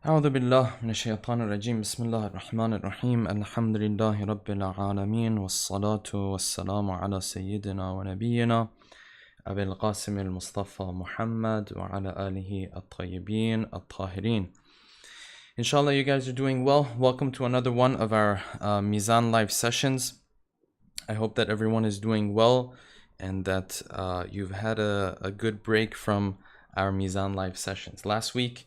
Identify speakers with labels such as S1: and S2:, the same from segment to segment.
S1: أعوذ بالله من الشيطان الرجيم بسم الله الرحمن الرحيم الحمد لله رب العالمين والصلاة والسلام على سيدنا ونبينا أبي القاسم المصطفى محمد وعلى آله الطيبين الطاهرين. Inshallah, you guys are doing well. Welcome to another one of our Mizan live sessions. I hope that everyone is doing well and that you've had a good break from our Mizan live sessions. Last week,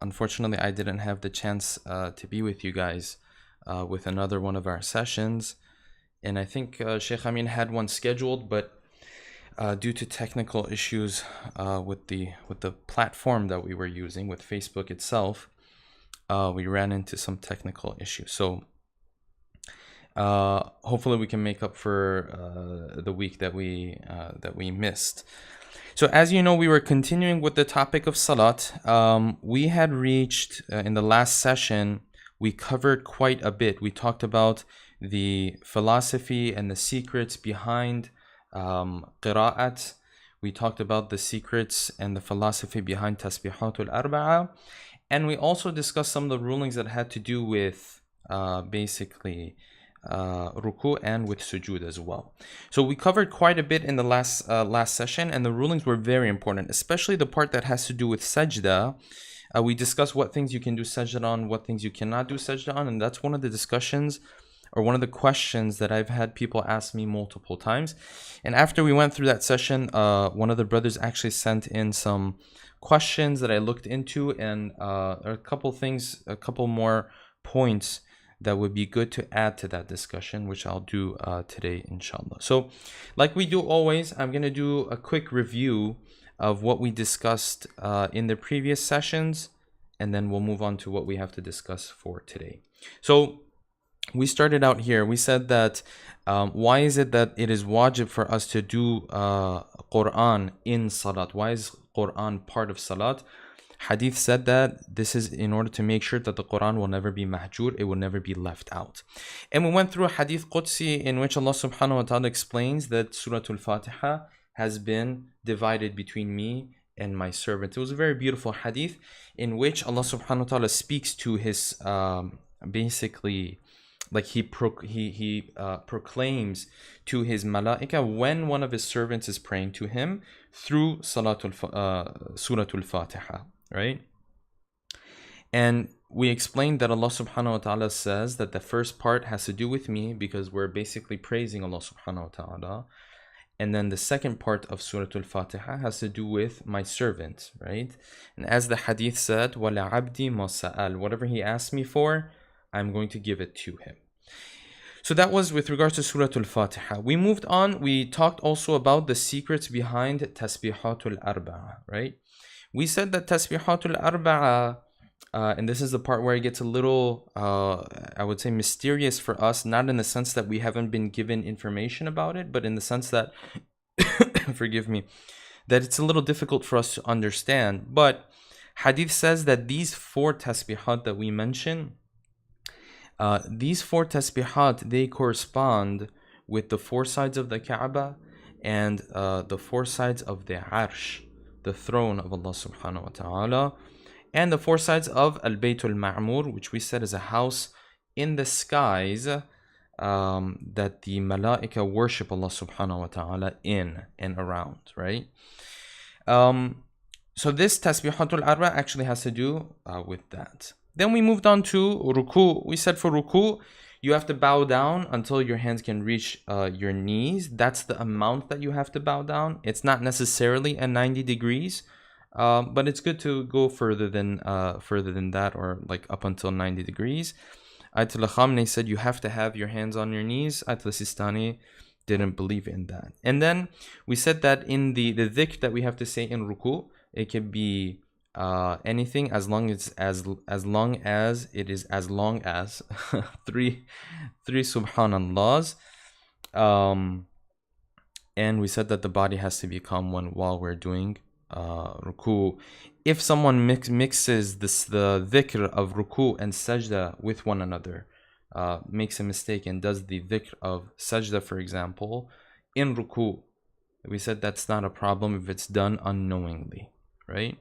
S1: unfortunately, I didn't have the chance to be with you guys with another one of our sessions. And I think Shaykh Amin had one scheduled, but due to technical issues with the platform that we were using, with Facebook itself, we ran into some technical issues. So hopefully we can make up for the week that we missed. So as you know, we were continuing with the topic of salat. We had reached in the last session, we covered quite a bit. We talked about the philosophy and the secrets behind qira'at. We talked about the secrets and the philosophy behind tasbihatul arba'a. And we also discussed some of the rulings that had to do with basically ruku and with sujood as well. So we covered quite a bit in the last session, and the rulings were very important, especially the part that has to do with sajda. We discussed what things you can do sajda on, what things you cannot do sajda on, and that's one of the discussions or one of the questions that I've had people ask me multiple times. And after we went through that session, one of the brothers actually sent in some questions that I looked into, and a couple more points that would be good to add to that discussion, which I'll do today, inshallah. So like we do always, I'm going to do a quick review of what we discussed in the previous sessions, and then we'll move on to what we have to discuss for today. So we started out here. We said that why is it that it is wajib for us to do Quran in salat? Why is Quran part of salat? Hadith said that this is in order to make sure that the Quran will never be mahjur, it will never be left out. And we went through a Hadith Qudsi in which Allah subhanahu wa ta'ala explains that Surah Al-Fatiha has been divided between me and my servant. It was a very beautiful Hadith in which Allah subhanahu wa ta'ala speaks to his basically, like he proclaims to his malaika when one of his servants is praying to him through Surah Al-Fatiha, right? And we explained that Allah subhanahu wa ta'ala says that the first part has to do with me because we're basically praising Allah subhanahu wa ta'ala. And then the second part of Surah Al-Fatiha has to do with my servant, right? And as the hadith said, وَلَعَبْدِ مَا سَأَلْ, whatever he asks me for, I'm going to give it to him. So that was with regards to Surah Al-Fatiha. We moved on. We talked also about the secrets behind Tasbihatul Arba'a, right? We said that Tasbihatul Arba'a, and this is the part where it gets a little, I would say, mysterious for us, not in the sense that we haven't been given information about it, but in the sense that, forgive me, that it's a little difficult for us to understand. But Hadith says that these 4 Tasbihat that we mention, these 4 tasbihat, they correspond with the 4 sides of the Kaaba and the 4 sides of the Arsh, the throne of Allah subhanahu wa ta'ala, and the 4 sides of Al-Baytul Ma'mur, which we said is a house in the skies that the malaika worship Allah subhanahu wa ta'ala in and around, right? So this Tasbihatul Arba actually has to do with that. Then we moved on to ruku. We said for ruku, you have to bow down until your hands can reach your knees. That's the amount that you have to bow down. It's not necessarily a 90 degrees, but it's good to go further than that, or like up until 90 degrees. Ayatollah Khamenei said you have to have your hands on your knees. Ayatollah Sistani didn't believe in that. And then we said that in the dhikr that we have to say in ruku, it can be anything as long as it is as long as three subhanallahs, and we said that the body has to become one while we're doing ruku. If someone mixes the dhikr of ruku and sajda with one another, makes a mistake and does the dhikr of sajda, for example, in ruku, we said that's not a problem if it's done unknowingly, right?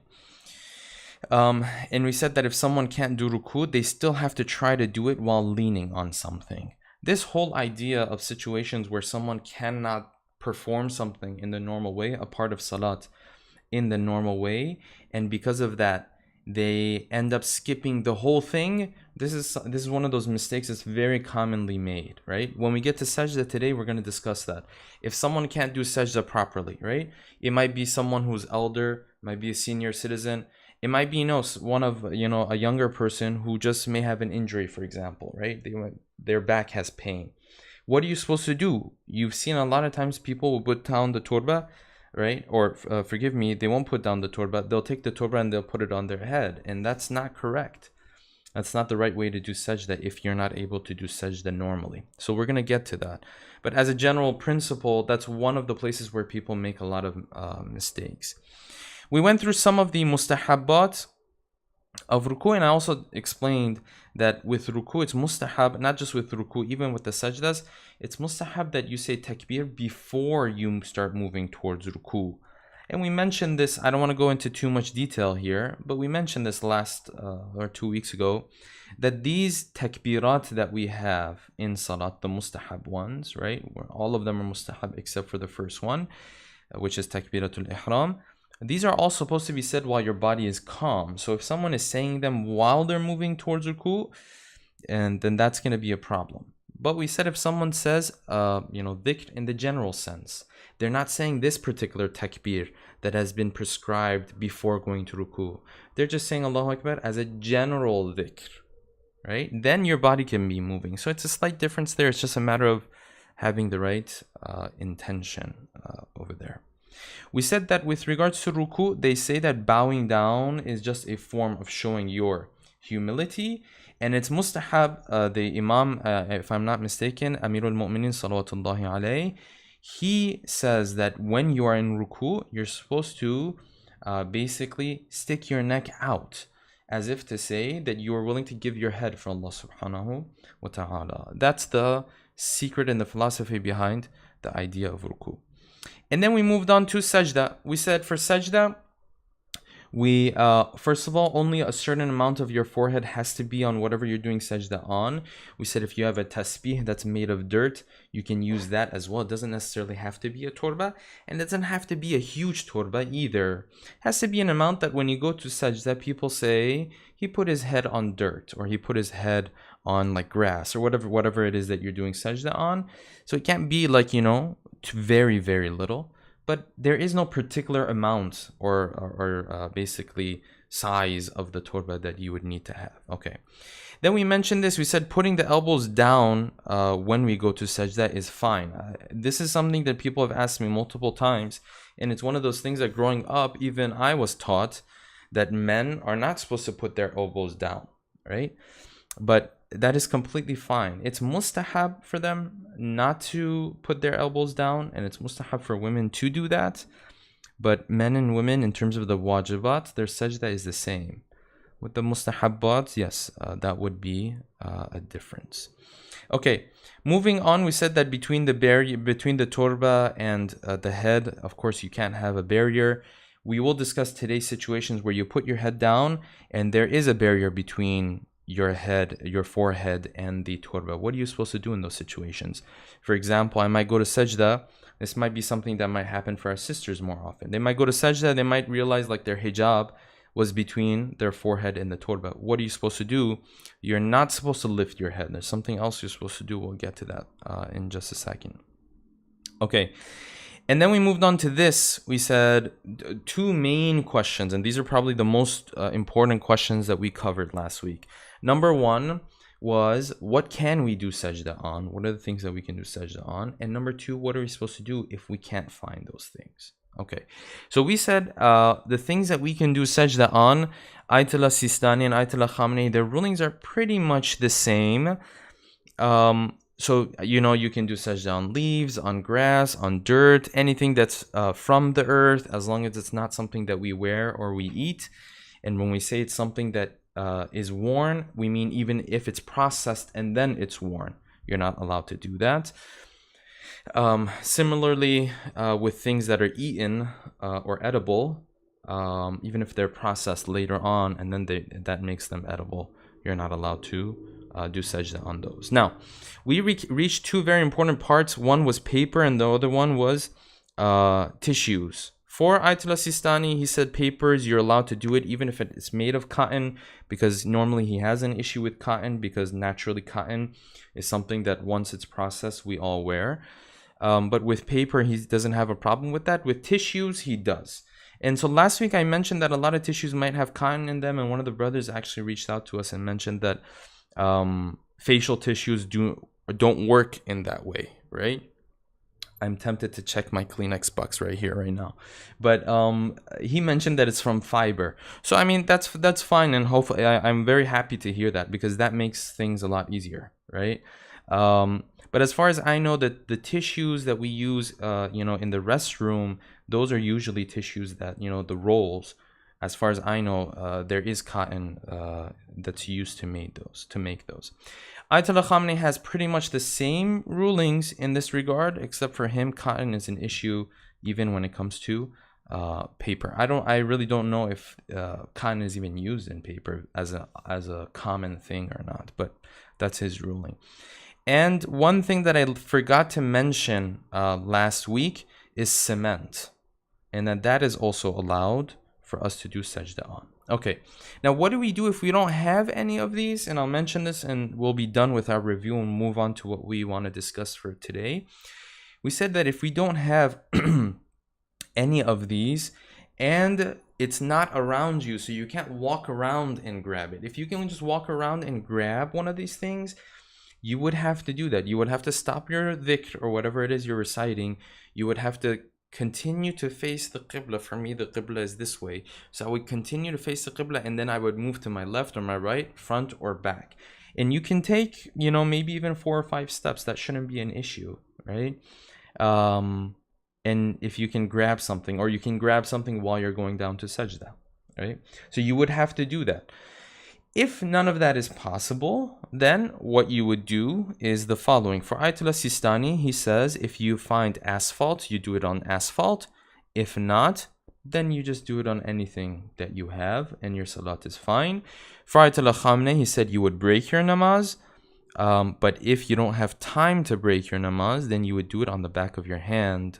S1: And we said that if someone can't do ruku, they still have to try to do it while leaning on something. This whole idea of situations where someone cannot perform something in the normal way, a part of salat in the normal way, and because of that, they end up skipping the whole thing. This is one of those mistakes that's very commonly made, right? When we get to sajda today, we're going to discuss that. If someone can't do sajda properly, right? It might be someone who's elder, might be a senior citizen. It might be, one of, a younger person who just may have an injury, for example, right? Their back has pain. What are you supposed to do? You've seen a lot of times people will put down the turba, right? Or forgive me, they won't put down the turba. They'll take the turba and they'll put it on their head. And that's not correct. That's not the right way to do sajda if you're not able to do sajda normally. So we're going to get to that. But as a general principle, that's one of the places where people make a lot of mistakes. We went through some of the mustahabbat of ruku, and I also explained that with ruku it's mustahab, not just with ruku, even with the sajdas, it's mustahab that you say takbir before you start moving towards ruku. And we mentioned this, I don't want to go into too much detail here, but we mentioned this last or 2 weeks ago, that these takbirat that we have in salat, the mustahab ones, right, where all of them are mustahab except for the first one, which is takbiratul ihram. These are all supposed to be said while your body is calm. So if someone is saying them while they're moving towards ruku, and then that's going to be a problem. But we said if someone says, dhikr in the general sense, they're not saying this particular takbir that has been prescribed before going to ruku. They're just saying Allahu Akbar as a general dhikr, right? Then your body can be moving. So it's a slight difference there. It's just a matter of having the right intention over there. We said that with regards to ruku, they say that bowing down is just a form of showing your humility, and it's mustahab. The Imam, if I'm not mistaken, Amirul Mu'minin salawatullahi alayhi, he says that when you are in ruku, you're supposed to basically stick your neck out, as if to say that you are willing to give your head for Allah subhanahu wa ta'ala. That's the secret and the philosophy behind the idea of ruku. And then we moved on to sajda. We said for sajda, we first of all, only a certain amount of your forehead has to be on whatever you're doing sajda on. We said if you have a tasbih that's made of dirt, you can use that as well. It doesn't necessarily have to be a turba, and it doesn't have to be a huge turba either. It has to be an amount that when you go to sajda, people say he put his head on dirt, or he put his head on like grass, or whatever it is that you're doing sajda on. So it can't be like, very, very little. But there is no particular amount or basically size of the turba that you would need to have. Okay. Then we mentioned this. We said putting the elbows down when we go to sajda is fine. This is something that people have asked me multiple times. And it's one of those things that growing up, even I was taught that men are not supposed to put their elbows down, right? But that is completely fine. It's mustahab for them not to put their elbows down, and it's mustahab for women to do that. But men and women, in terms of the wajibat, their sajda is the same. With the mustahabbat, yes, that would be a difference. Okay, moving on, we said that between the turba and the head, of course, you can't have a barrier. We will discuss today's situations where you put your head down and there is a barrier between your head, your forehead, and the turba. What are you supposed to do in those situations? For example, I might go to sajda. This might be something that might happen for our sisters more often. They might go to sajda, they might realize like their hijab was between their forehead and the turba. What are you supposed to do? You're not supposed to lift your head. There's something else you're supposed to do. We'll get to that in just a second. Okay. And then we moved on to this. We said two main questions, and these are probably the most important questions that we covered last week. Number one was, what can we do sajda on? What are the things that we can do sajda on? And number two, what are we supposed to do if we can't find those things? Okay, so we said the things that we can do sajda on, Ayatollah Sistani and Ayatollah Khamenei, their rulings are pretty much the same. So, you can do sajda on leaves, on grass, on dirt, anything that's from the earth, as long as it's not something that we wear or we eat. And when we say it's something that is worn, we mean even if it's processed and then it's worn, you're not allowed to do that. Similarly, with things that are eaten or edible, even if they're processed later on and then that makes them edible, you're not allowed to do sajda on those. Now, we reached two very important parts. One was paper and the other one was tissues. For Ayatollah Sistani, he said papers, you're allowed to do it even if it's made of cotton, because normally he has an issue with cotton, because naturally cotton is something that once it's processed, we all wear. But with paper, he doesn't have a problem with that. With tissues, he does. And so last week, I mentioned that a lot of tissues might have cotton in them, and one of the brothers actually reached out to us and mentioned that facial tissues don't work in that way, right? I'm tempted to check my Kleenex box right here, right now. But he mentioned that it's from fiber. So, I mean, that's fine. And hopefully, I'm very happy to hear that, because that makes things a lot easier, right? But as far as I know, that the tissues that we use, in the restroom, those are usually tissues that, the rolls. As far as I know, there is cotton that's used to make those. Ayatollah Khamenei has pretty much the same rulings in this regard, except for him, cotton is an issue even when it comes to paper. I really don't know if cotton is even used in paper as a common thing or not, but that's his ruling. And one thing that I forgot to mention last week is cement, and that is also allowed for us to do sajda on. Okay, now what do we do if we don't have any of these? And I'll mention this and we'll be done with our review and move on to what we want to discuss for today. We said that if we don't have any of these and it's not around you, so you can't walk around and grab it. If you can just walk around and grab one of these things, you would have to do that. You would have to stop your dhikr or whatever it is you're reciting. You would have to continue to face the qibla. For me, the qibla is this way, so I would continue to face the qibla, and then I would move to my left or my right, front or back. And you can take, maybe even 4 or 5 steps. That shouldn't be an issue, right? And if you can grab something, or you can grab something while you're going down to sajda, right? So you would have to do that. If none of that is possible, then what you would do is the following. For Ayatollah Sistani, he says, if you find asphalt, you do it on asphalt. If not, then you just do it on anything that you have, and your salat is fine. For Ayatollah Khamenei, he said you would break your namaz. But if you don't have time to break your namaz, then you would do it on the back of your hand.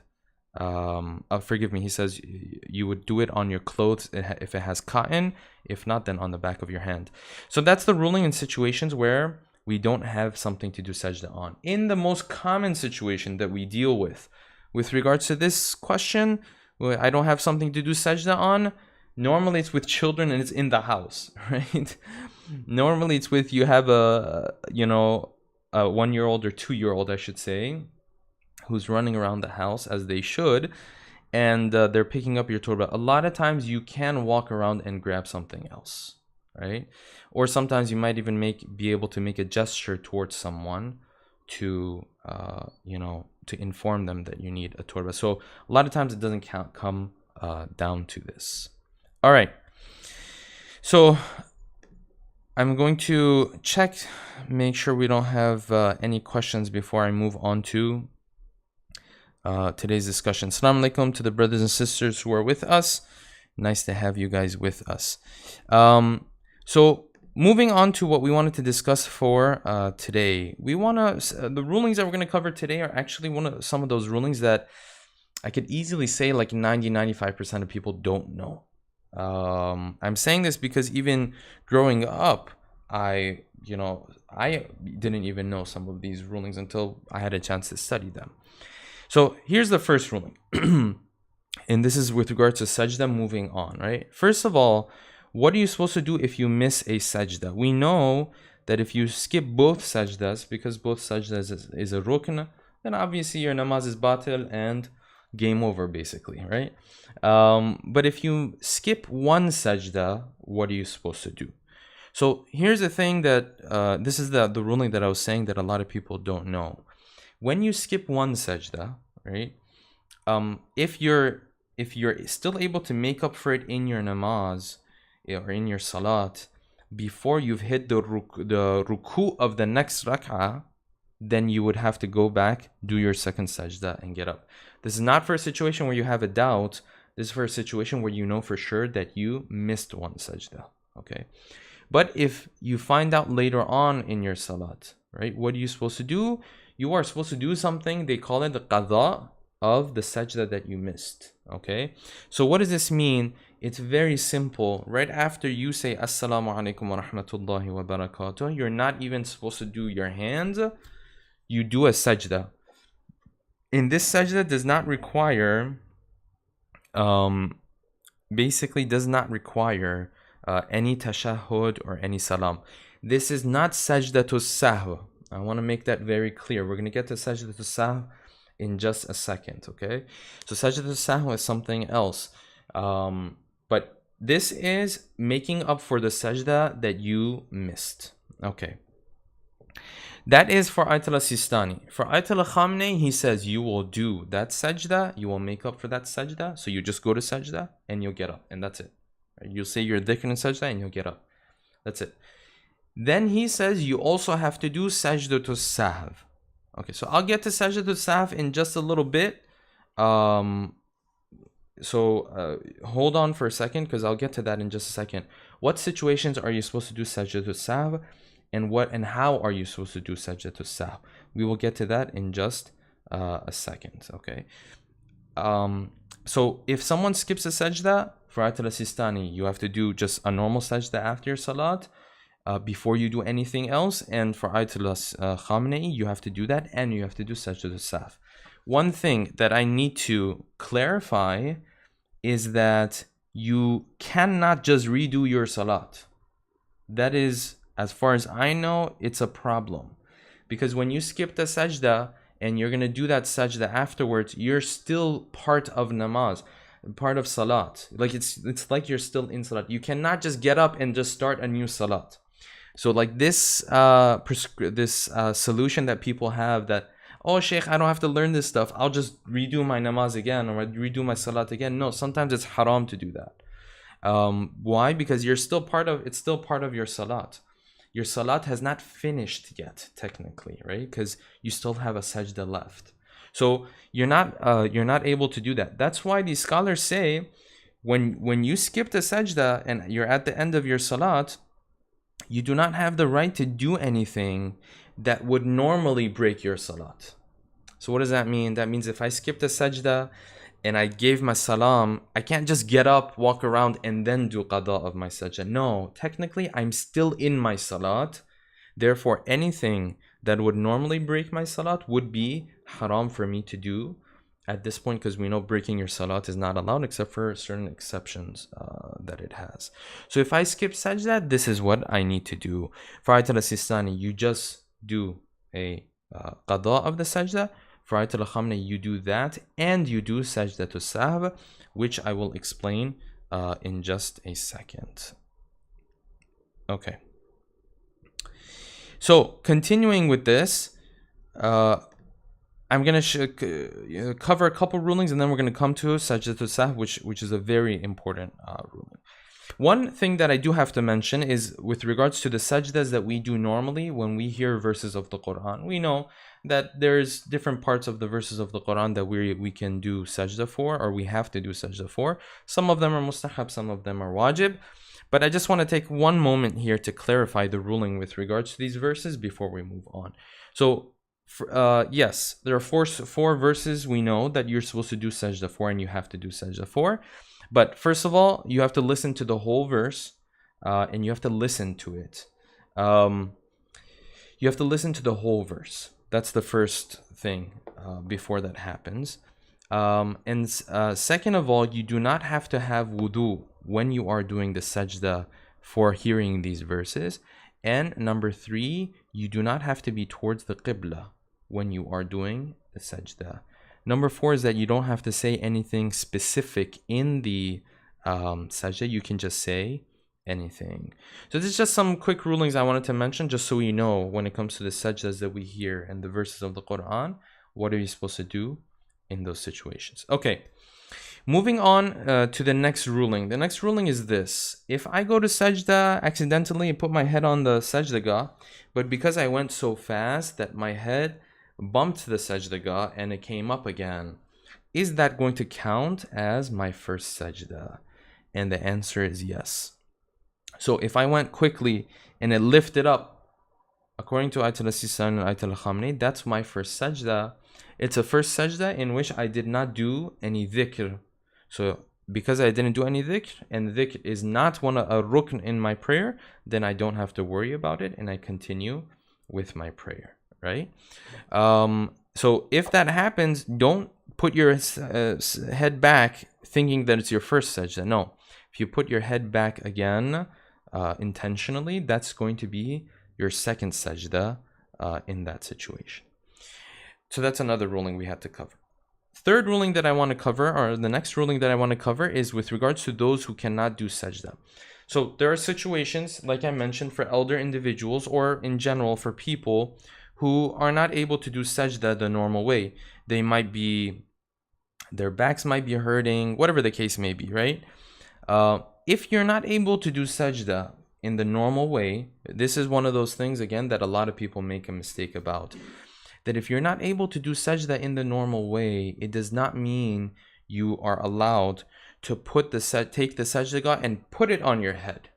S1: Forgive me, he says you would do it on your clothes if it has cotton. If not, then on the back of your hand. So that's the ruling in situations where we don't have something to do sajda on. In the most common situation that we deal with regards to this question, I don't have something to do sajda on. Normally it's with children and it's in the house, right? Normally it's with, you have a 1-year-old or 2-year-old, I should say, who's running around the house as they should, and they're picking up your turba. A lot of times you can walk around and grab something else, right? Or sometimes you might even be able to make a gesture towards someone to to inform them that you need a turba. So a lot of times it doesn't come down to this. All right, so I'm going to make sure we don't have any questions before I move on to today's discussion. Assalamu alaikum to the brothers and sisters who are with us. Nice to have you guys with us. So moving on to what we wanted to discuss for today, the rulings that we're going to cover today are actually some of those rulings that I could easily say like 90-95% of people don't know. I'm saying this because even growing up, I didn't even know some of these rulings until I had a chance to study them. So here's the first ruling, and this is with regards to sajda. Moving on, right? First of all, what are you supposed to do if you miss a sajda? We know that if you skip both sajdas, because both sajdas is a rukn, then obviously your namaz is batil and game over, basically, right? But if you skip one sajda, what are you supposed to do? So here's the thing that this is the ruling that I was saying that a lot of people don't know. When you skip one sajda, right? If you're still able to make up for it in your namaz or in your salat before you've hit the ruku of the next rak'ah, then you would have to go back, do your second sajda, and get up. This is not for a situation where you have a doubt This is for a situation where you know for sure that you missed one sajda. Okay. But if you find out later on in your salat, right, what are you supposed to do? You are supposed to do something, they call it the qadha of the sajda that you missed. Okay. So what does this mean? It's very simple. Right after you say Assalamu alaikum wa rahmatullahi wa barakatuh, you're not even supposed to do your hands. You do a sajda. In this sajda does not require, basically does not require any tashahhud or any salam. This is not sajdatul sahw. I want to make that very clear. We're going to get to sajdatul sahw in just a second, okay? So sajdatul sahw is something else. But this is making up for the sajda that you missed. Okay. That is for Ayatollah Sistani. For Ayatollah Khamenei, he says you will do that sajda, you will make up for that sajda. So you just go to sajda and you'll get up, and that's it. You'll say your dhikr in sajda and you'll get up. That's it. Then he says you also have to do sajdatul sahv. Okay, so I'll get to sajdatul sahv in just a little bit. Hold on for a second, because I'll get to that in just a second. What situations are you supposed to do sajdatul sahv, and how are you supposed to do sajdatul sahw? We will get to that in just a second. Okay. So if someone skips a sajda, for Ayatollah Sistani, you have to do just a normal sajda after your salat before you do anything else. And for Ayatollah Khamenei, you have to do that, and you have to do sajdatul sahw. One thing that I need to clarify is that you cannot just redo your salat. That is, as far as I know, it's a problem. Because when you skip the sajda and you're going to do that sajda afterwards, you're still part of namaz, part of salat. Like it's like you're still in salat. You cannot just get up and just start a new salat. So like this solution that people have that, oh, Shaykh, I don't have to learn this stuff. I'll just redo my namaz again, or redo my salat again. No, sometimes it's haram to do that. Why? Because it's still part of your salat. Your salat has not finished yet, technically, right? Because you still have a sajda left. So you're not able to do that. That's why these scholars say when you skip the sajda and you're at the end of your salat, you do not have the right to do anything that would normally break your salat. So what does that mean? That means if I skip the sajda and I gave my salam, I can't just get up, walk around, and then do qada of my sajda. No, technically I'm still in my salat. Therefore, anything that would normally break my salat would be haram for me to do at this point, because we know breaking your salat is not allowed except for certain exceptions that it has. So if I skip sajda, this is what I need to do. For Ayatollah Sistani, you just do a qada of the sajda. For Ayatollah Khamenei, you do that, and you do sajdatul sahw, which I will explain in just a second. Okay. So continuing with this, I'm going to cover a couple rulings, and then we're going to come to sajdatul sahw, which is a very important ruling. One thing that I do have to mention is with regards to the sajdas that we do normally when we hear verses of the Quran. We know that there's different parts of the verses of the Quran that we can do sajda for, or we have to do sajda for. Some of them are mustahab, some of them are wajib. But I just want to take one moment here to clarify the ruling with regards to these verses before we move on. So, yes, there are four verses we know that you're supposed to do sajda for, and you have to do sajda for. But first of all, you have to listen to the whole verse, and you have to listen to it. You have to listen to the whole verse. That's the first thing before that happens. And second of all, you do not have to have wudu when you are doing the sajda for hearing these verses. And number three, you do not have to be towards the qibla when you are doing the sajda. Number four is that you don't have to say anything specific in the sajda. You can just say anything. So this is just some quick rulings I wanted to mention, just so you know when it comes to the sajdas that we hear and the verses of the Quran, what are you supposed to do in those situations. Okay, moving on to the next ruling. The next ruling is this: if I go to sajda accidentally and put my head on the sajdagah, but because I went so fast that my head bumped the sajdagah and it came up again, is that going to count as my first sajda? And the answer is yes. So if I went quickly and it lifted up, according to Ayatul Sistani and Ayatul Khamni, that's my first sajda. It's a first sajda in which I did not do any dhikr. So because I didn't do any dhikr, and dhikr is not a rukn in my prayer, then I don't have to worry about it, and I continue with my prayer, right? So if that happens, don't put your head back thinking that it's your first sajda. No. If you put your head back again intentionally, that's going to be your second sajda in that situation. So that's another ruling we had to cover. Third ruling that I want to cover, or the next ruling that I want to cover, is with regards to those who cannot do sajda. So there are situations, like I mentioned, for elder individuals or in general for people who are not able to do sajda the normal way. They might be, their backs might be hurting, whatever the case may be, right? If you're not able to do sajda in the normal way, this is one of those things, again, that a lot of people make a mistake about. That if you're not able to do sajda in the normal way, it does not mean you are allowed to take the sajda and put it on your head.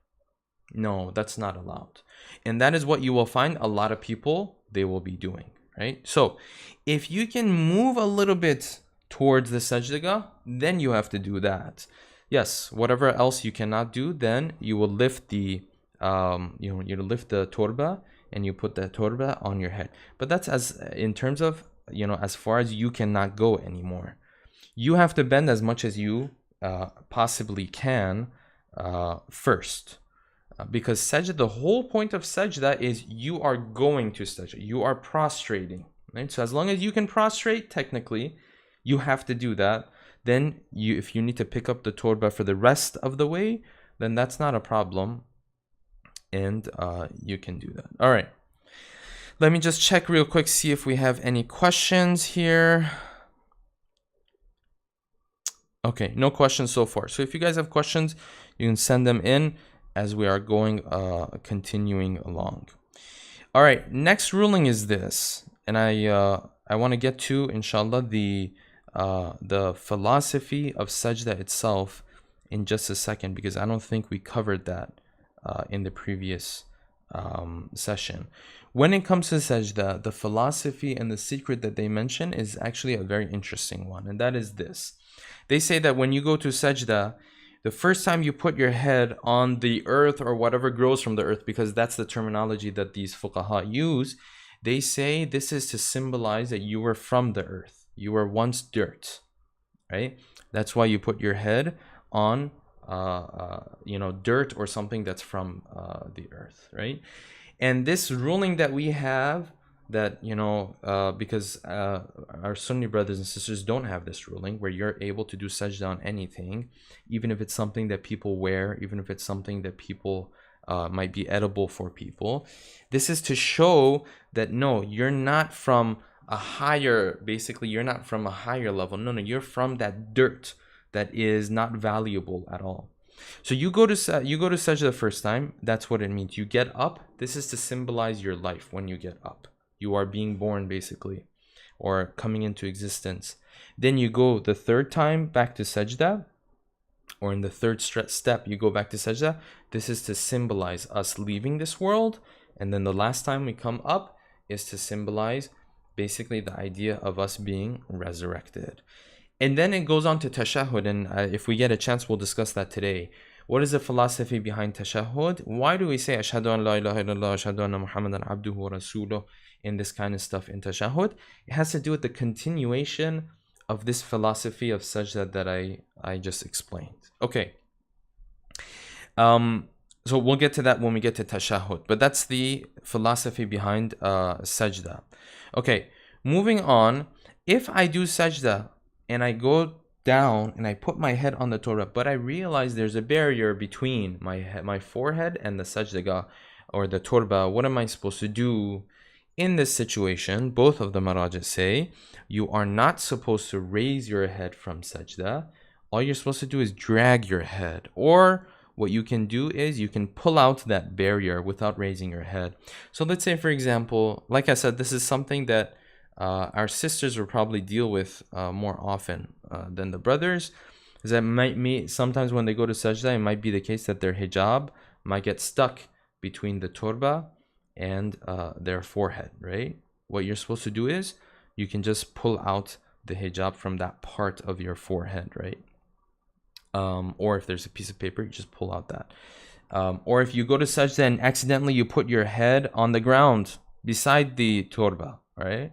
S1: No, that's not allowed. And that is what you will find a lot of people, they will be doing, right? So if you can move a little bit towards the sajda, then you have to do that. Yes, whatever else you cannot do, then you will lift the you lift the torba and you put the torba on your head. But that's in terms of, as far as you cannot go anymore. You have to bend as much as you possibly can first. Because sajda, the whole point of sajda is you are going to sajda. You are prostrating, right? So as long as you can prostrate, technically, you have to do that. Then if you need to pick up the torba for the rest of the way, then that's not a problem. And you can do that. All right. Let me just check real quick, see if we have any questions here. Okay, no questions so far. So if you guys have questions, you can send them in as we are continuing along. All right, next ruling is this. And I want to get to, inshallah, the philosophy of sajda itself in just a second, because I don't think we covered that in the previous session. When it comes to sajda, the philosophy and the secret that they mention is actually a very interesting one, and that is this. They say that when you go to sajda, the first time you put your head on the earth or whatever grows from the earth, because that's the terminology that these fuqaha use, they say this is to symbolize that you were from the earth. You were once dirt, right? That's why you put your head on dirt or something that's from the earth, right? And this ruling that we have, that because our Sunni brothers and sisters don't have this ruling where you're able to do sajda on anything, even if it's something that people wear, even if it's something that people might be edible for people. This is to show that no, you're not from a higher, basically you're not from a higher level. No, you're from that dirt that is not valuable at all. So you go to sajda the first time. That's what it means. You get up. This is to symbolize your life. When you get up, you are being born, basically, or coming into existence. Then you go the third time back to sajda, or in the third step you go back to sajda. This is to symbolize us leaving this world. And then the last time we come up is to symbolize basically the idea of us being resurrected. And then it goes on to tashahhud, and if we get a chance, we'll discuss that today. What is the philosophy behind tashahhud? Why do we say ashhadu an la ilaha illallah, ashhadu anna Muhammadan abduhu wa rasuluh in this kind of stuff in tashahhud? It has to do with the continuation of this philosophy of sajda that I just explained. Okay. So we'll get to that when we get to tashahhud, but that's the philosophy behind sajda. Okay, moving on. If I do sajda and I go down and I put my head on the torba, but I realize there's a barrier between my forehead and the sajda or the torba, what am I supposed to do? In this situation, both of the maraji say you are not supposed to raise your head from sajda. All you're supposed to do is drag your head, or what you can do is you can pull out that barrier without raising your head. So let's say, for example, like I said, this is something that our sisters will probably deal with more often. than the brothers is that sometimes when they go to sajda, it might be the case that their hijab might get stuck between the turba and their forehead, right? What you're supposed to do is you can just pull out the hijab from that part of your forehead, right? Or if there's a piece of paper, you just pull out that. Or if you go to sajda and accidentally you put your head on the ground beside the turba, right?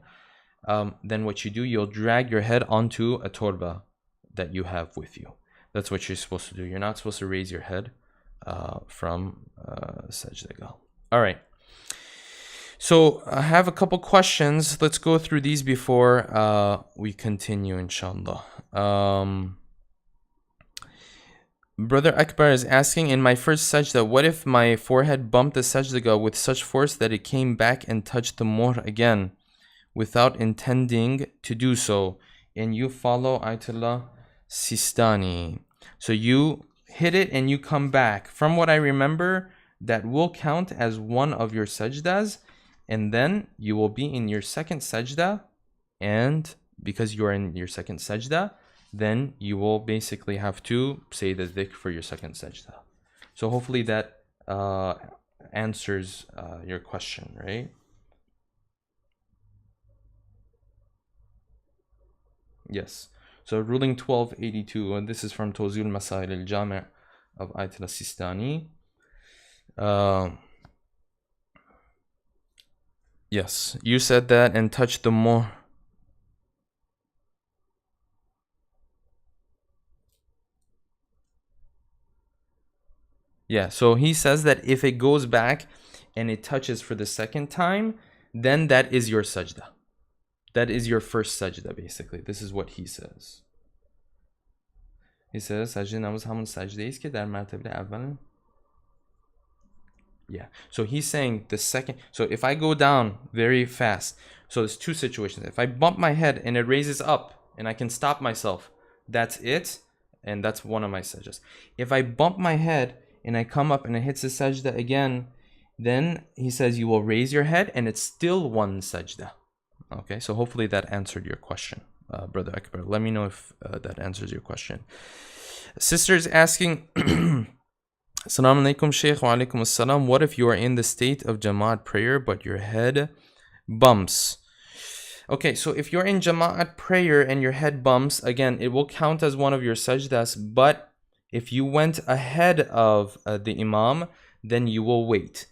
S1: Then what you do, you'll drag your head onto a turba that you have with you. That's what you're supposed to do. You're not supposed to raise your head from sajda. All right. So I have a couple questions. Let's go through these before we continue, inshallah. Brother Akbar is asking, in my first sajda, what if my forehead bumped the sajda with such force that it came back and touched the muhr again without intending to do so? And you follow Ayatollah Sistani. So you hit it and you come back. From what I remember, that will count as one of your sajdas, and then you will be in your second sajda, and because you are in your second sajda, then you will basically have to say the dhikr for your second sajda. So hopefully that answers your question, right? Yes. So ruling 1282, and this is from Tawzil Masail al-Jami' of Ayatollah Sistani. Yes, you said that and touched the muhr. Yeah, so he says that if it goes back and it touches for the second time, then that is your sajda. That is your first sajda, basically. This is what he says. He says, sajda namaz hamun sajda ist ke dar martaba awwal. Yeah, so he's saying the second. So if I go down very fast, so there's two situations. If I bump my head and it raises up and I can stop myself, that's it. And that's one of my sajdas. If I bump my head and I come up and it hits the sajda again, then he says you will raise your head and it's still one sajda. Okay, so hopefully that answered your question, Brother Akbar. Let me know if that answers your question. Sister's asking, Assalamu alaikum, Shaykh, wa alaikum assalam. What if you are in the state of Jamaat prayer but your head bumps? Okay, so if you're in Jamaat prayer and your head bumps, again, it will count as one of your sajdas, but if you went ahead of the Imam, then you will wait.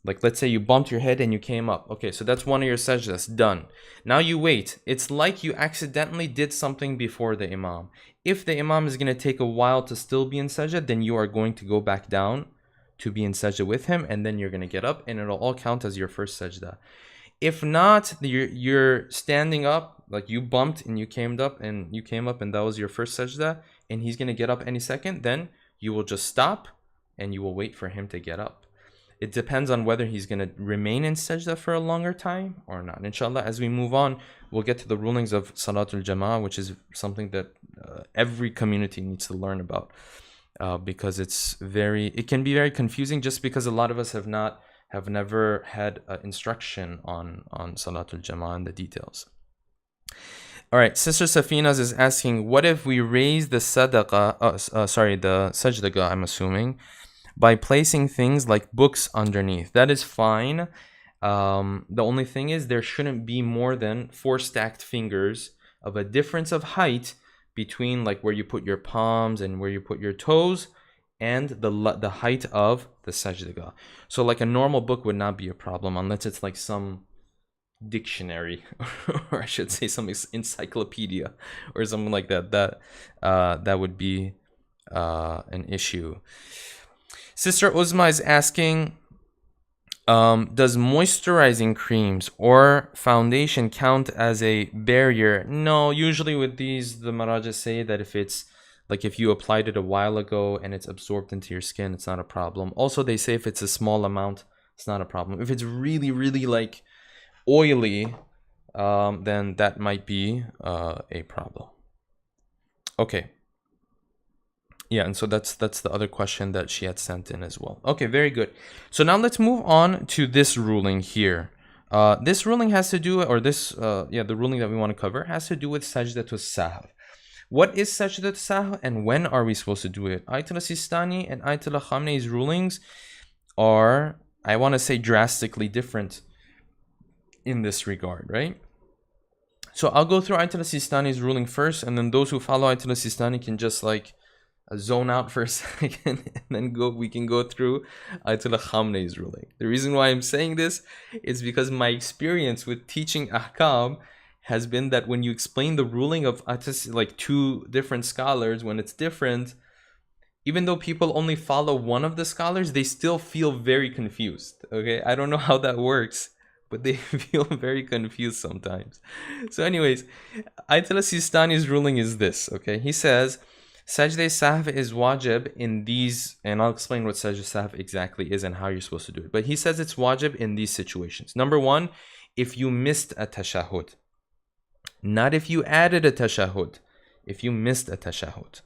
S1: Like, let's say you bumped your head and you came up. Okay, so that's one of your sajdas, done. Now you wait. It's like you accidentally did something before the Imam. If the Imam is going to take a while to still be in sajda, then you are going to go back down to be in sajda with him, and then you're going to get up, and it'll all count as your first sajda. If not, you're standing up, like you bumped and you came up and that was your first sajda, and he's going to get up any second, then you will just stop and you will wait for him to get up. It depends on whether he's going to remain in sajda for a longer time or not. Inshallah, as we move on, we'll get to the rulings of Salatul Jama'ah, which is something that every community needs to learn about, because it can be very confusing, just because a lot of us have never had instruction on Salatul Jama'ah and the details. All right, Sister Safinas is asking, what if we raise the sadaqah, the sajda, I'm assuming, by placing things like books underneath? That is fine. The only thing is there shouldn't be more than 4 stacked fingers of a difference of height between like where you put your palms and where you put your toes and the height of the sajda. So like a normal book would not be a problem unless it's like some dictionary or I should say some encyclopedia or something like that. That would be an issue. Sister Uzma is asking, does moisturizing creams or foundation count as a barrier? No, usually with these, the maraji say that if it's like if you applied it a while ago and it's absorbed into your skin, it's not a problem. Also, they say if it's a small amount, it's not a problem. If it's really, really like oily, then that might be a problem. Okay. Yeah, and so that's the other question that she had sent in as well. Okay, very good. So now let's move on to this ruling here. This ruling has to do, or the ruling that we want to cover has to do with sajdatul sahv. What is sajdat sahw and when are we supposed to do it? Ayatollah Sistani and Ayatollah Khamenei's rulings are, I want to say, drastically different in this regard, right? So I'll go through Ayatollah Sistani's ruling first, and then those who follow Ayatollah Sistani can just like zone out for a second, and then we can go through Ayatollah Khamenei's ruling. The reason why I'm saying this is because my experience with teaching ahkam has been that when you explain the ruling of like two different scholars, when it's different, even though people only follow one of the scholars, they still feel very confused. Okay, I don't know how that works, but they feel very confused sometimes. So anyways, Ayatollah Sistani's ruling is this. Okay, he says Sajda Sahv is wajib in these, and I'll explain what Sajda Sahv exactly is and how you're supposed to do it. But he says it's wajib in these situations. Number one, if you missed a tashahhud. Not if you added a tashahhud, if you missed a tashahhud.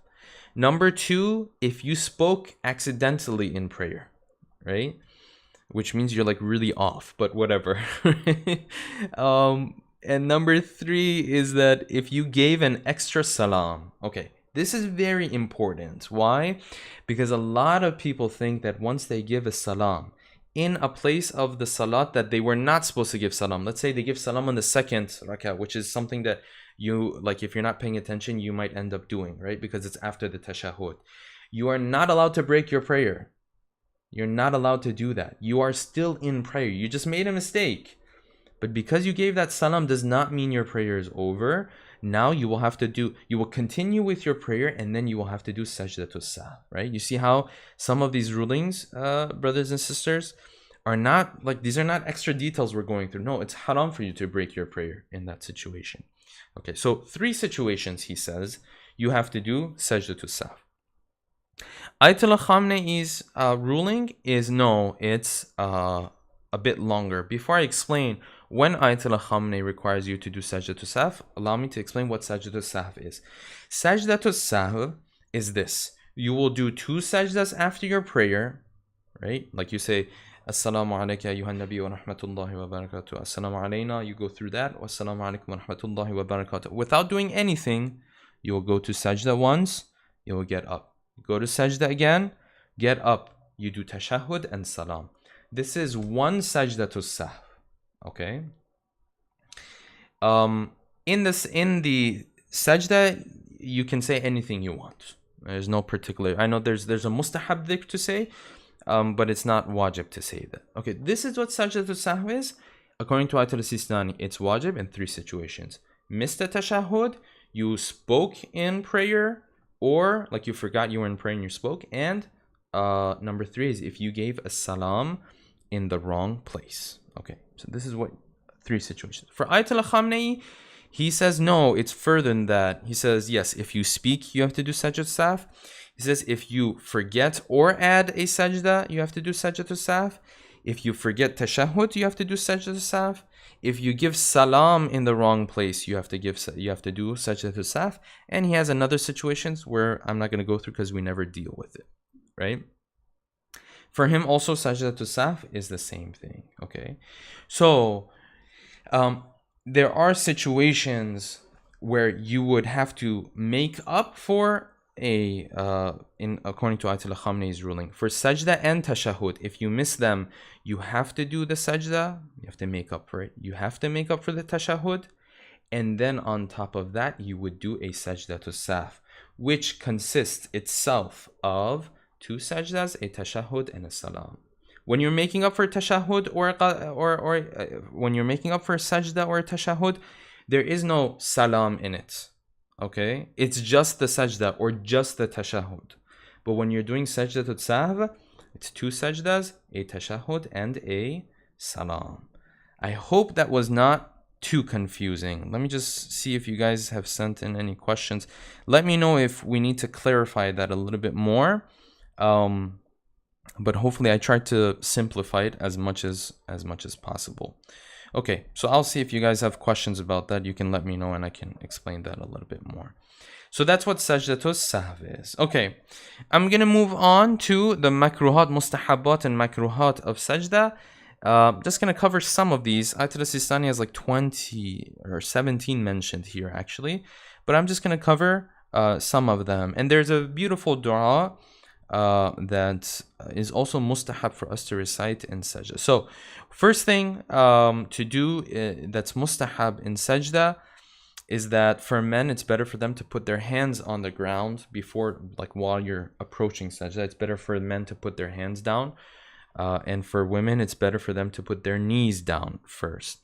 S1: Number two, if you spoke accidentally in prayer, right? Which means you're like really off, but whatever. And number three is that if you gave an extra salam. Okay, this is very important. Why? Because a lot of people think that once they give a salam in a place of the salat that they were not supposed to give salam. Let's say they give salam on the second rak'ah, which is something that you, like if you're not paying attention, you might end up doing, right? Because it's after the tashahhud. You are not allowed to break your prayer. You're not allowed to do that. You are still in prayer. You just made a mistake. But because you gave that salam does not mean your prayer is over. Now you will continue with your prayer, and then you will have to do sajdatul sahw, right? You see how some of these rulings, brothers and sisters, are not like, these are not extra details we're going through. No, it's haram for you to break your prayer in that situation. Okay, so 3 situations, he says, you have to do sajdatul sahw. Ayatollah Khamenei's ruling is no, it's a bit longer. Before I explain when Ayatollah Khamenei requires you to do sajdatul sahw, allow me to explain what sajdatul sahw is. Sajdatul sahw is this. You will do 2 sajdas after your prayer, right? Like you say, Assalamu alayka ayyuhan nabi wa rahmatullahi wa barakatuh. Assalamu alayna, you go through that. Wa assalamu alaykum wa rahmatullahi wa barakatuh. Without doing anything, you will go to sajda once, you will get up. Go to sajda again, get up. You do tashahhud and salam. This is 1 sajdatul sahw. Okay. In the sajda, you can say anything you want. There's no particular. I know there's a mustahab dhikr to say, but it's not wajib to say that. Okay, this is what sajdatul sahw is. According to Ayatollah Sistani, it's wajib in 3 situations. Missed a tashahhud, you spoke in prayer, or like you forgot you were in prayer and you spoke. And number 3 is if you gave a salam in the wrong place. Okay, so this is what 3 situations. For Ayatollah Khamenei, he says no, it's further than that. He says yes, if you speak, you have to do sajdatul sahw. He says if you forget or add a sajda, you have to do sajdatul sahw. If you forget tashahhud, you have to do sajdatul sahw. If you give salam in the wrong place, you have to do sajdatul sahw. And he has another situations where I'm not going to go through because we never deal with it, right? For him also, sajdatul sahw is the same thing. Okay, so there are situations where you would have to make up for according to Ayatollah Khamenei's ruling, for sajda and tashahhud. If you miss them, you have to do the sajda. You have to make up for it. You have to make up for the tashahhud, and then on top of that, you would do a sajdatul sahw, which consists itself of 2 sajdas, a tashahhud, and a salam. When you're making up for tashahhud or when you're making up for sajda or tashahhud, there is no salam in it. Okay, it's just the sajda or just the tashahhud. But when you're doing sajdatul sahw, it's 2 sajdas, a tashahhud, and a salam. I hope that was not too confusing. Let me just see if you guys have sent in any questions. Let me know if we need to clarify that a little bit more. But hopefully I tried to simplify it as much as possible. Okay, so I'll see if you guys have questions about that. You can let me know and I can explain that a little bit more. So that's what sajdatul sahw is. Okay, I'm gonna move on to the makruhat, mustahabbat, and makruhat of sajda. Just gonna cover some of these. Ayatollah Sistani has like 20 or 17 mentioned here actually, but I'm just gonna cover some of them. And there's a beautiful dua that is also mustahab for us to recite in sajda. So first thing to do that's mustahab in sajda is that for men it's better for them to put their hands on the ground before, like while you're approaching sajda. It's better for men to put their hands down, and for women it's better for them to put their knees down first.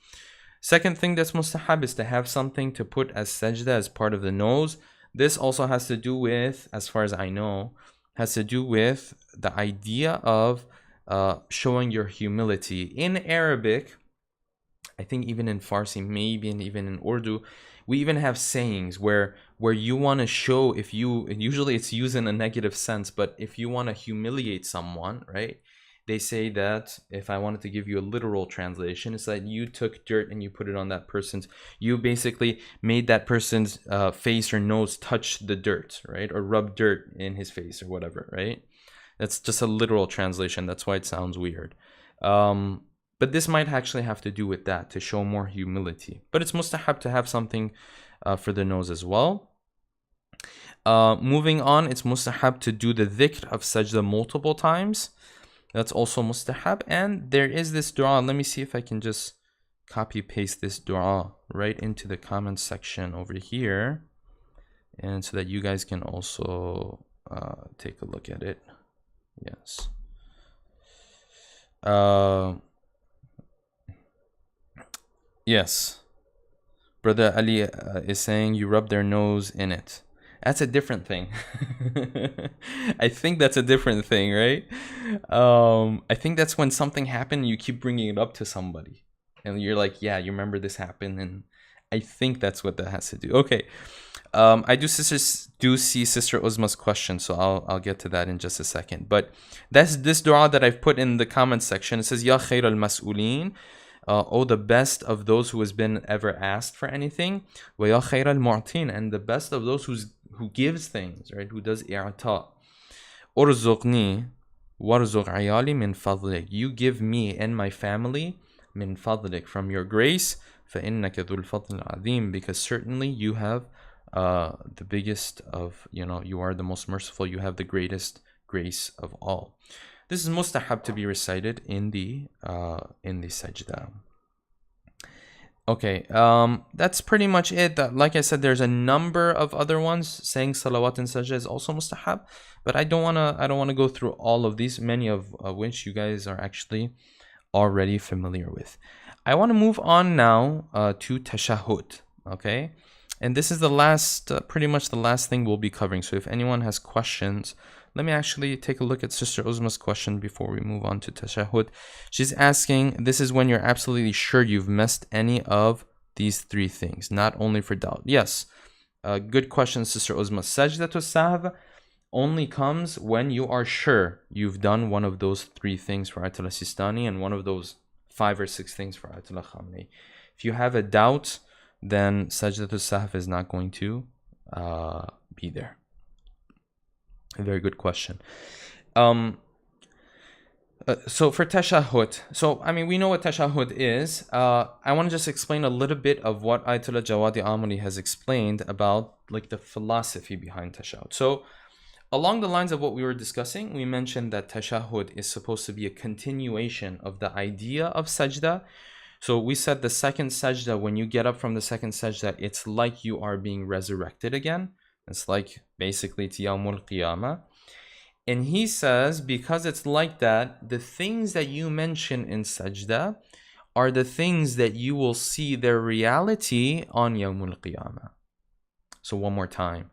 S1: Second thing that's mustahab is to have something to put as sajda as part of the nose. This also has to do with, as far as I know, has to do with the idea of showing your humility. In Arabic, I think even in Farsi, maybe, and even in Urdu, we even have sayings where you want to show, if you, usually it's used in a negative sense, but if you want to humiliate someone, right? They say that, if I wanted to give you a literal translation, it's that you took dirt and you put it on that person's, you basically made that person's face or nose touch the dirt, right? Or rub dirt in his face or whatever, right? That's just a literal translation. That's why it sounds weird. But this might actually have to do with that, to show more humility. But it's mustahab to have something for the nose as well. Moving on, it's mustahab to do the dhikr of sajda multiple times. That's also mustahab. And there is this dua. Let me see if I can just copy paste this dua right into the comment section over here, and so that you guys can also take a look at it. Yes. Yes. Brother Ali is saying you rub their nose in it. That's a different thing. I think that's a different thing, right? I think that's when something happened and you keep bringing it up to somebody. And you're like, yeah, you remember this happened. And I think that's what that has to do. Okay. I do see Sister Uzma's question, so I'll get to that in just a second. But that's this dua that I've put in the comment section. It says, Ya khair al-mas'ulin, oh, the best of those who has been ever asked for anything. Wa ya khair al-mu'tin, and the best of those who gives things, right? Who does i'ta. Urzuqni warzuq ayali min fadlik. You give me and my family min fadlik, from your grace. فَإِنَّكَ ذُو الْفَضْلِ الْعَظِيمِ, because certainly you have the biggest of, you are the most merciful, you have the greatest grace of all. This is mustahab to be recited in the sajda. Okay, that's pretty much it. Like I said, there's a number of other ones. Saying salawat in sajda is also mustahab, but I don't wanna go through all of these, many of which you guys are actually already familiar with. I want to move on now to tashahhud. Okay, and this is the last, pretty much the last thing we'll be covering. So if anyone has questions, let me actually take a look at Sister Uzma's question before we move on to tashahhud. She's asking, this is when you're absolutely sure you've missed any of these three things, not only for doubt. Yes, good question, Sister Uzma. Sajdatul sahv only comes when you are sure you've done one of those three things for Ayatollah Sistani and one of those 5 or 6 things for Ayatollah Khamenei. If you have a doubt, then Sajdatul Sahv is not going to be there. A very good question. So for tashahhud, so I mean, we know what tashahhud is. I want to just explain a little bit of what Ayatollah Jawadi Amali has explained about, like, the philosophy behind tashahhud. So along the lines of what we were discussing, we mentioned that tashahhud is supposed to be a continuation of the idea of sajda. So we said the second sajda, when you get up from the second sajda, it's like you are being resurrected again. It's like basically Yawmul Qiyamah. And he says, because it's like that, the things that you mention in sajda are the things that you will see their reality on Yawmul Qiyamah. So one more time.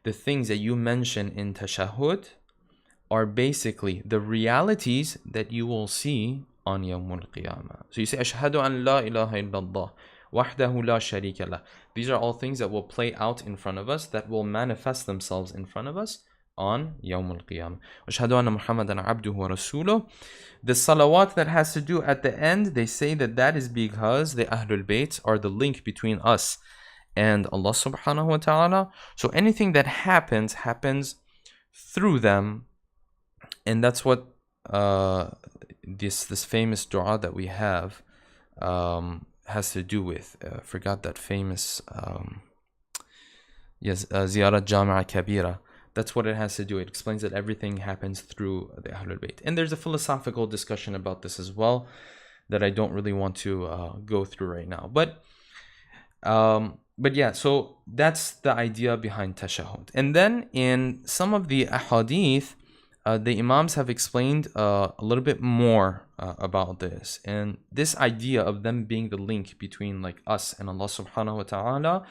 S1: The things that you mention in tashahhud are basically the realities that you will see on Yawmul Qiyamah. So you say, Ashhadu an la ilaha illallah, wahdahu la sharika lah. These are all things that will play out in front of us, that will manifest themselves in front of us on Yawmul Qiyamah. Ashhadu anna Muhammadan abduhu wa rasuluh. The salawat that has to do at the end, they say that is because the Ahlul Bayt are the link between us and Allah subhanahu wa ta'ala. So anything that happens through them. And that's what this famous dua that we have has to do with. Forgot that famous Yes, Ziyarat Jama'a Kabira. That's what it has to do. It explains that everything happens through the Ahlul Bayt. And there's a philosophical discussion about this as well that I don't really want to go through right now. But yeah, so that's the idea behind tashahhud. And then in some of the ahadith, the imams have explained a little bit more about this. And this idea of them being the link between like us and Allah subhanahu wa ta'ala,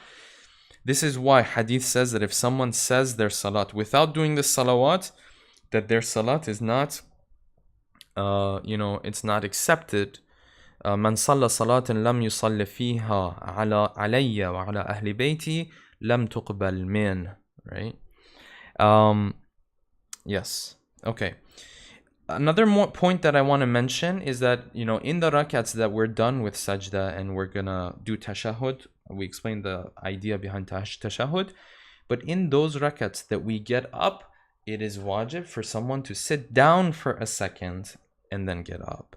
S1: this is why hadith says that if someone says their salat without doing the salawat, that their salat is not, it's not accepted. من صلى صلاة لم يصل فيها علي وعلى أهل بيتي لم تقبل منه. Right? Yes. Okay. Another point that I want to mention is that, in the rakats that we're done with sajda and we're gonna do tashahhud, we explained the idea behind tashahhud, but in those rakats that we get up, it is wajib for someone to sit down for a second and then get up.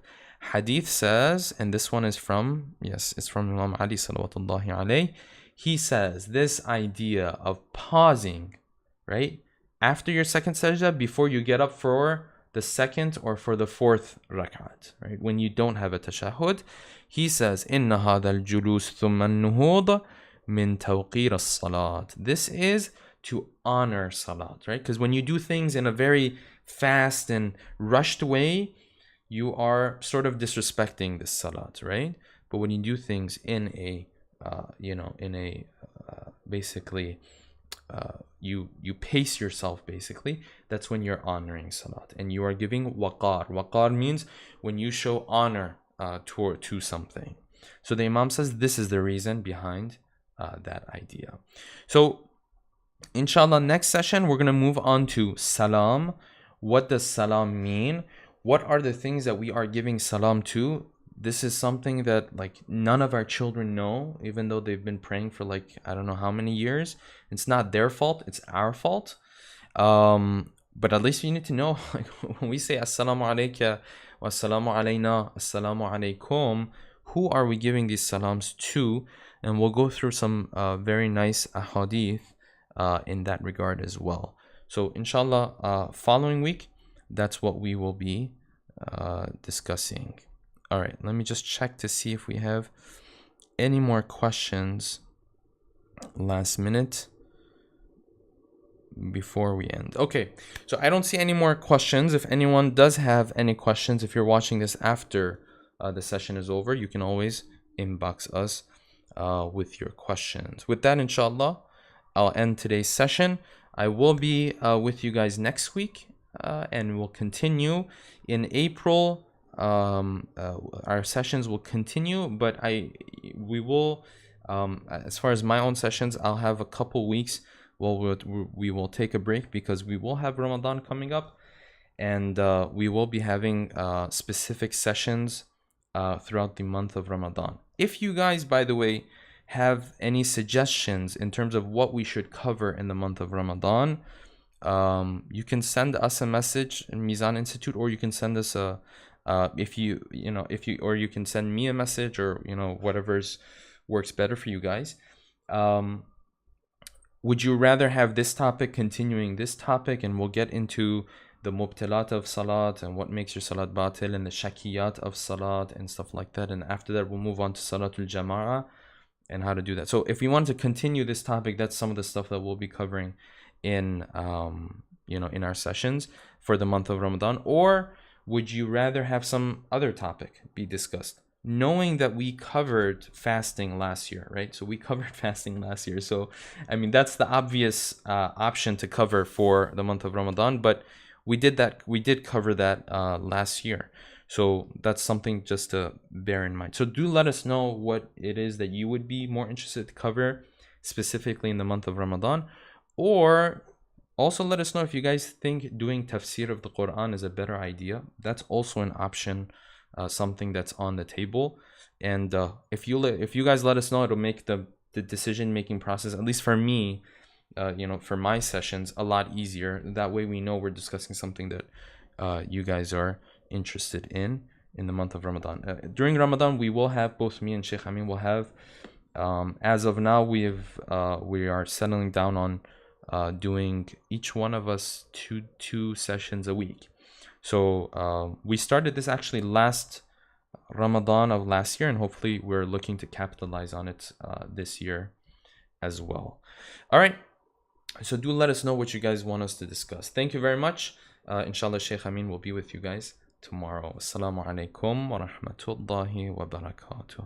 S1: Hadith says, and this one is from, it's from Imam Ali salawatullahi alayhi. He says this idea of pausing, right, after your second sajda before you get up for the second or for the fourth rak'at, right, when you don't have a tashahhud, he says, Inna hadha al-julus thumma an-nuhud min tawqir as-salat. This is to honor salat, right? Because when you do things in a very fast and rushed way, you are sort of disrespecting the salat, right? But when you do things in a, basically, you pace yourself, basically, that's when you're honoring salat. And you are giving waqar. Waqar means when you show honor to something. So the Imam says this is the reason behind that idea. So, inshallah, next session, we're going to move on to salam. What does salam mean? What are the things that we are giving salam to? This is something that like none of our children know, even though they've been praying for like I don't know how many years. It's not their fault, it's our fault. But at least you need to know, like, when we say assalamu alayka wa assalamu alayna, assalamu alaykum, who are we giving these salams to? And we'll go through some very nice ahadith in that regard as well. So inshallah, following week, that's what we will be discussing. All right, let me just check to see if we have any more questions last minute before we end. Okay, so I don't see any more questions. If anyone does have any questions, if you're watching this after the session is over, you can always inbox us with your questions. With that, inshallah, I'll end today's session. I will be with you guys next week, and we'll continue in April. Our sessions will continue, but we will, as far as my own sessions, I'll have a couple weeks. We will take a break because we will have Ramadan coming up, and we will be having specific sessions throughout the month of Ramadan. If you guys, by the way, have any suggestions in terms of what we should cover in the month of Ramadan, you can send us a message in Mizan Institute, or you can send us or you can send me a message, or whatever's works better for you guys. Would you rather have this topic continuing this topic, and we'll get into the mubtilat of salat and what makes your salat batil and the shakiyat of salat and stuff like that, and after that we'll move on to salatul jama'ah and how to do that. So if you want to continue this topic, that's some of the stuff that we'll be covering in in our sessions for the month of Ramadan. Or would you rather have some other topic be discussed, knowing that we covered fasting last year, right? So we covered fasting last year, so I mean that's the obvious option to cover for the month of Ramadan, but we did cover that last year. So that's something just to bear in mind. So do let us know what it is that you would be more interested to cover specifically in the month of Ramadan. Or also let us know if you guys think doing tafsir of the Quran is a better idea. That's also an option, something that's on the table. And if you guys let us know, it'll make the decision-making process, at least for me, for my sessions, a lot easier. That way we know we're discussing something that you guys are interested in the month of Ramadan. During Ramadan, we will have, both me and Shaykh Amin will have As of now, we are settling down on doing each one of us two sessions a week. So we started this actually last Ramadan of last year, and hopefully we're looking to capitalize on it this year as well. All right, so do let us know what you guys want us to discuss. Thank you very much. Inshallah, Shaykh Amin will be with you guys tomorrow. Assalamu alaikum wa rahmatullahi wa barakatuh.